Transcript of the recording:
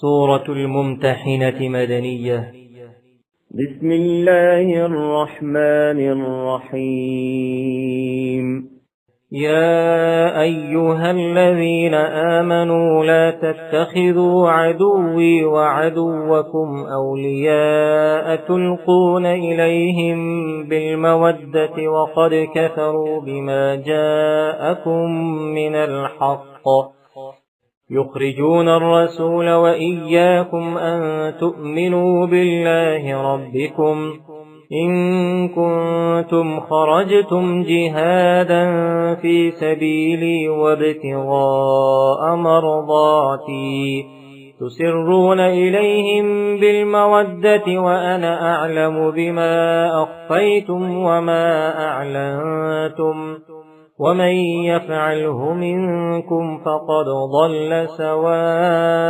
سورة الممتحنة مدنية. بسم الله الرحمن الرحيم. يا أيها الذين آمنوا لا تتخذوا عدوي وعدوكم أولياء تلقون إليهم بالمودة وقد كفروا بما جاءكم من الحق يخرجون الرسول وإياكم أن تؤمنوا بالله ربكم إن كنتم خرجتم جهادا في سبيلي وابتغاء مرضاتي تسرون إليهم بالمودة وأنا أعلم بما أخفيتم وما أعلنتم ومن يفعله منكم فقد ضل سواء